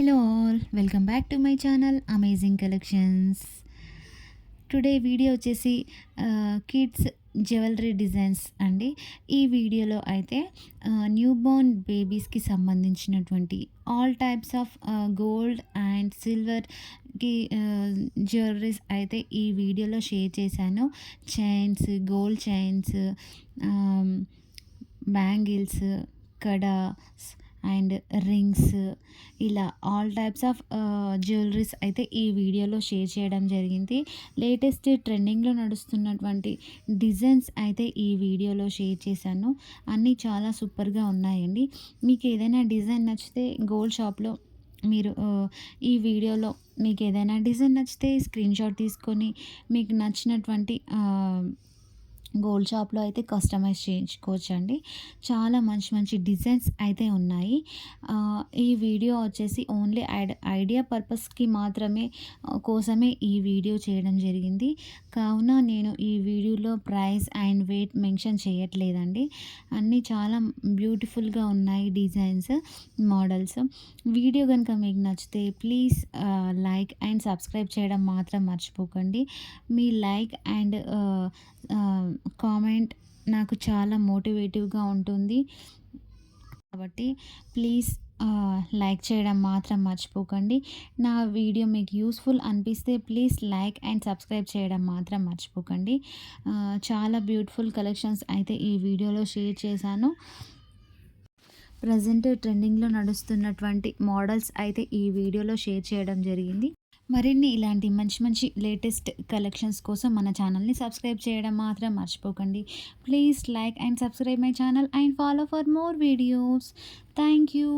Hello all, welcome back to my channel amazing collections. Today video వచ్చేసి kids jewellery designs అండి. ఈ వీడియోలో అయితే న్యూ బోర్న్ బేబీస్కి సంబంధించినటువంటి all types of gold and సిల్వర్కి జ్యువెలరీస్ అయితే ఈ వీడియోలో షేర్ చేశాను. చైన్స్, గోల్డ్ చైన్స్, బ్యాంగిల్స్, కడాస్ అండ్ రింగ్స్, ఇలా ఆల్ టైప్స్ ఆఫ్ జ్యువెలరీస్ అయితే ఈ వీడియోలో షేర్ చేయడం జరిగింది. లేటెస్ట్ ట్రెండింగ్లో నడుస్తున్నటువంటి డిజైన్స్ అయితే ఈ వీడియోలో షేర్ చేశాను. అన్నీ చాలా సూపర్గా ఉన్నాయండి. మీకు ఏదైనా డిజైన్ నచ్చితే గోల్డ్ షాప్లో మీరు ఈ వీడియోలో మీకు ఏదైనా డిజైన్ నచ్చితే స్క్రీన్ షాట్ తీసుకొని మీకు నచ్చినటువంటి గోల్డ్ షాప్లో అయితే కస్టమైజ్ చేయించుకోవచ్చండి. చాలా మంచి మంచి డిజైన్స్ అయితే ఉన్నాయి. ఈ వీడియో వచ్చేసి ఓన్లీ ఐడియా పర్పస్కి మాత్రమే కోసమే ఈ వీడియో చేయడం జరిగింది. కావున నేను ఈ వీడియోలో ప్రైస్ అండ్ వెయిట్ మెన్షన్ చేయట్లేదండి. అన్నీ చాలా బ్యూటిఫుల్గా ఉన్నాయి డిజైన్స్, మోడల్స్. వీడియో కనుక మీకు నచ్చితే ప్లీజ్ లైక్ అండ్ సబ్స్క్రైబ్ చేయడం మాత్రం మర్చిపోకండి. మీ లైక్ అండ్ కామెంట్ నాకు చాలా మోటివేటివ్గా ఉంటుంది. కాబట్టి ప్లీజ్ లైక్ చేయడం మాత్రం మర్చిపోకండి. నా వీడియో మీకు యూస్ఫుల్ అనిపిస్తే ప్లీజ్ లైక్ అండ్ సబ్స్క్రైబ్ చేయడం మాత్రం మర్చిపోకండి. చాలా బ్యూటిఫుల్ కలెక్షన్స్ అయితే ఈ వీడియోలో షేర్ చేశాను. ప్రజెంట్ ట్రెండింగ్లో నడుస్తున్నటువంటి మోడల్స్ అయితే ఈ వీడియోలో షేర్ చేయడం జరిగింది. మరిన్ని ఇలాంటి మంచి మంచి లేటెస్ట్ కలెక్షన్స్ కోసం మన ఛానల్ని సబ్స్క్రైబ్ చేయడం మాత్రం మర్చిపోకండి. Please like and subscribe my channel and follow for more videos. Thank you.